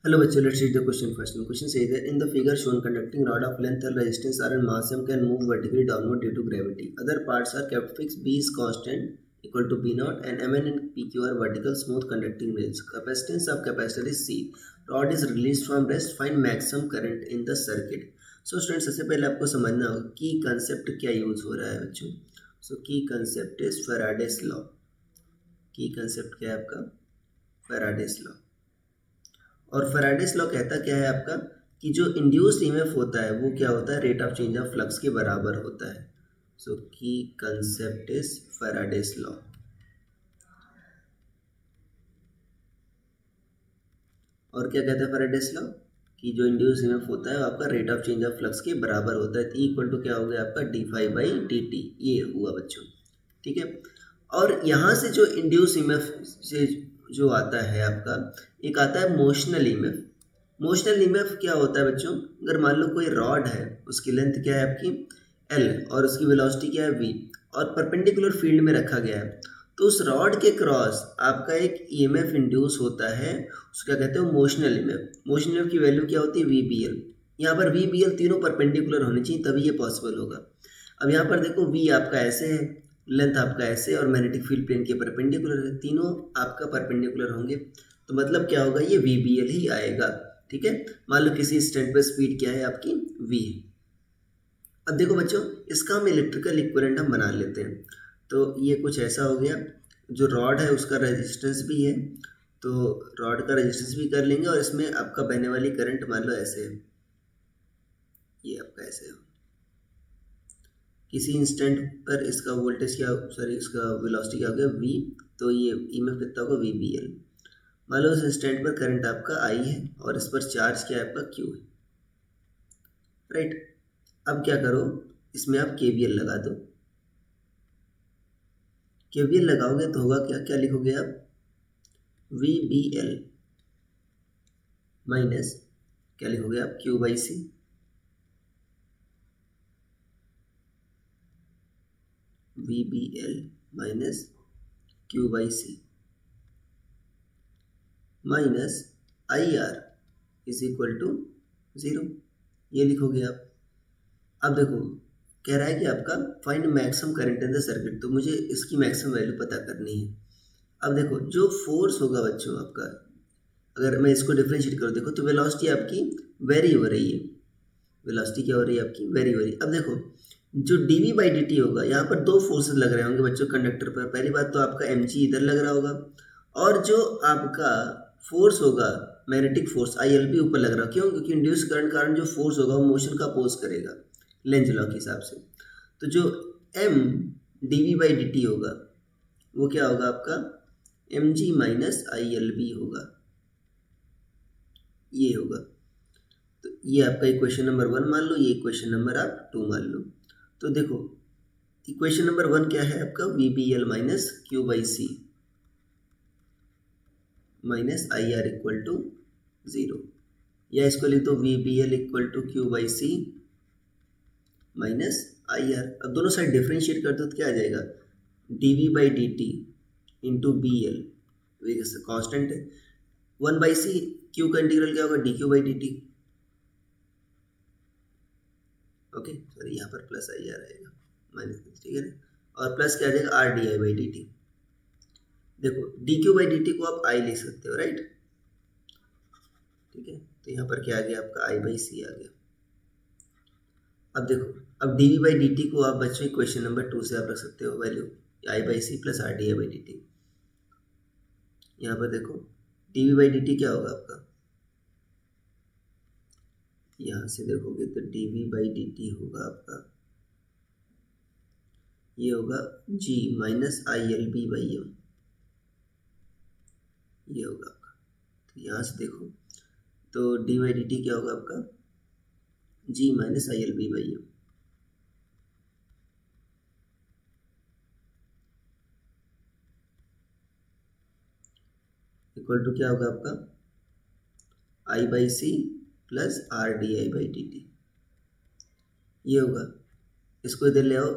Hello, bachcho. Let's read the question first. The question says that in the figure shown, conducting rod of length L, resistance R, and mass M can move vertically downward due to gravity. Other parts are kept fixed. B is constant equal to B naught, and Mn and PQ are vertical smooth conducting rails. Capacitance of capacitor is C. Rod is released from rest. Find maximum current in the circuit. So student सबसे पहले आपको समझना होगा की concept क्या use हो रहा है बच्चों. सो की कंसेप्ट इज फेराडेस लॉ. की कंसेप्ट क्या है आपका? Faraday's law. और फैराडेस लॉ कहता क्या है आपका कि जो इंड्यूस्ड ईएमएफ होता है वो क्या होता है, rate of change of flux के बराबर होता है. सो की कंसेप्ट इज फैराडेस लॉ. और क्या कहता है फैराडेस लॉ कि जो इंड्यूस्ड ईएमएफ होता है आपका rate of change of flux के बराबर होता है. इक्वल टू क्या हो गया आपका d∅dt. ये हुआ बच्चों. ठीक है. और यहाँ से जो इंड्यूस ईएमएफ से जो आता है आपका, एक आता है मोशनल ईएमएफ. मोशनल ईएमएफ क्या होता है बच्चों? अगर मान लो कोई रॉड है, उसकी लेंथ क्या है आपकी एल और उसकी वेलोसिटी क्या है वी, और परपेंडिकुलर फील्ड में रखा गया है, तो उस रॉड के क्रॉस आपका एक ईएमएफ इंड्यूस होता है. उसको क्या कहते हैं? Motional EMF. मोशनल ईएमएफ की वैल्यू क्या होती है? V B L. यहाँ पर वी बी एल तीनों परपेंडिकुलर होने चाहिए तभी ये पॉसिबल होगा. अब यहाँ पर देखो वी आपका ऐसे है, लेंथ आपका ऐसे, और मैग्नेटिक फील्ड प्लेन के परपेंडिकुलर है. तीनों आपका परपेंडिकुलर होंगे तो मतलब क्या होगा? ये वी बी एल ही आएगा. ठीक है. मान लो किसी स्टैंड पर स्पीड क्या है आपकी v है. अब देखो बच्चों, इसका हम इलेक्ट्रिकल इक्विवेलेंट हम बना लेते हैं. तो ये कुछ ऐसा हो गया. जो रॉड है उसका रेजिस्टेंस भी है, तो रॉड का रेजिस्टेंस भी कर लेंगे, और इसमें आपका बहने वाली करंट मान लो ऐसे है, ये आपका ऐसे है. किसी इंस्टेंट पर इसका वोल्टेज क्या, सॉरी इसका वेलोसिटी क्या हो गया v, तो ये ईएमएफ कितना होगा? V B L. मान लो उस इंस्टेंट पर करंट आपका I है और इस पर चार्ज क्या है आपका Q है. राइट. अब क्या करो, इसमें आप KVL लगा दो. KVL लगाओगे तो होगा क्या, क्या लिखोगे आप? वी बी एल माइनस क्या लिखोगे आप? Q by C. V B L minus Q by C minus I R is equal to 0. ये लिखोगे आप. अब देखो कह रहा है कि आपका find maximum current in the circuit, तो मुझे इसकी मैक्सिमम वैल्यू पता करनी है. अब देखो जो फोर्स होगा बच्चों आपका, अगर मैं इसको डिफरेंशिएट करूँ, देखो तो वेलोसिटी आपकी वेरी हो रही है. वेलोसिटी क्या हो रही है आपकी? वेरी हो रही है. अब देखो जो dv बाई डी टी होगा, यहाँ पर दो फोर्सेस लग रहे होंगे बच्चों कंडक्टर पर. पहली बात तो आपका mg इधर लग रहा होगा, और जो आपका फोर्स होगा मैग्नेटिक फोर्स ILB ऊपर लग रहा है. क्यों? क्योंकि इंड्यूस करंट कारण जो फोर्स होगा वो मोशन का अपोज करेगा लेंज लॉ के हिसाब से. तो जो m dv by D T होगा वो क्या होगा आपका? mg माइनस ILB होगा. ये होगा. तो ये आपका इक्वेशन नंबर 1 मान लो, ये इक्वेशन नंबर आप 2 मान लो. तो देखो इक्वेशन नंबर 1 क्या है आपका? V B L minus Q by C minus I R equal to 0. या इसको लिख दो V B L equal to Q by C minus I R. अब दोनों साइड डिफ्रेंशिएट कर दो तो क्या आ जाएगा? D V by D T into B L constant है. 1 बाई सी, क्यू का इंटीग्रल क्या होगा? D Q by D T. Okay sorry, यहाँ पर प्लस आई आर आएगा माइनस. ठीक है. और प्लस क्या आ जाएगा? R D I by D T. देखो D Q by D T को आप आई लिख सकते हो, राइट. ठीक है. तो यहाँ पर क्या आ गया आपका? आई बाई सी आ गया. अब देखो, अब D V by D T को आप बच्चों इक्वेशन नंबर 2 से आप रख सकते हो value I by C plus R D I by D T. यहाँ पर देखो D V by D T क्या होगा आपका? यहाँ से देखोगे तो D V by D T होगा आपका, ये होगा G minus I L B by M. ये होगा आपका. तो यहाँ से देखो तो डी बाई डी टी क्या होगा आपका? G minus I L B by M. Equal to क्या होगा आपका? I by C plus R D I by D T. ये होगा. इसको इधर ले आओ,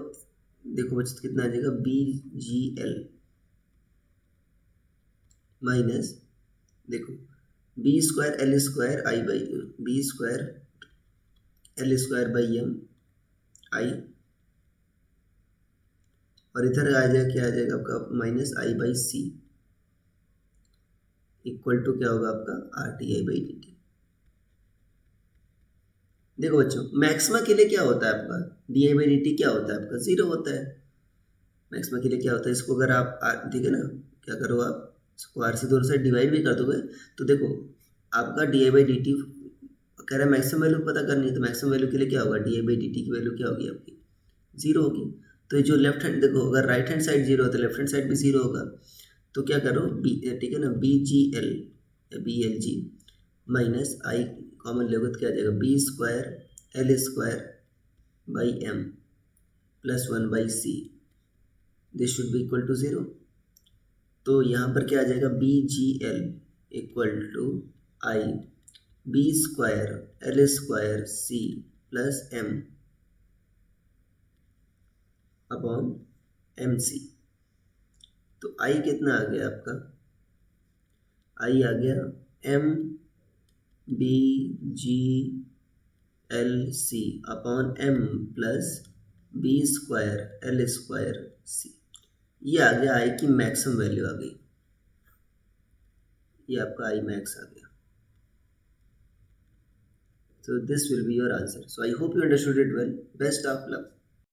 देखो बचत कितना आ जाएगा? बी जी एल माइनस, देखो B square L square I by B square L square by M I, और इधर आ जाए क्या आ जाएगा आपका minus I by C equal to क्या होगा आपका R T I by D T. देखो बच्चों, मैक्सिमा के लिए क्या होता है आपका D I by D T क्या होता है आपका जीरो होता है। मैक्सिमा के लिए क्या होता है, इसको अगर आप ठीक है ना, क्या करो आप इसको आर से दोनों साइड डिवाइड भी कर दोगे तो देखो आपका D I by D T कह रहा है मैक्सिमम वैल्यू पता करनी है, तो मैक्सिमम वैल्यू के लिए क्या होगा D I by D T की वैल्यू क्या होगी आपकी जीरो होगी। तो ये जो लेफ्ट हैंड देखो अगर राइट हैंड साइड जीरो है तो लेफ्ट हैंड साइड भी जीरो होगा। तो क्या करो बी ठीक है ना बी जी एल या B L G minus I common लोगे तो क्या आ जाएगा B square L square by M plus one by C, this should be equal to zero. तो यहाँ पर क्या आ जाएगा B G L equal to I B square L square C plus M upon M सी। तो I कितना आ गया आपका, आई आ गया M B G L C upon M plus B square L square C. ये आ गया आई की मैक्सिमम वैल्यू आ गई, ये आपका आई मैक्स आ गया। So this will be your answer. So I hope you understood it well. Best of luck.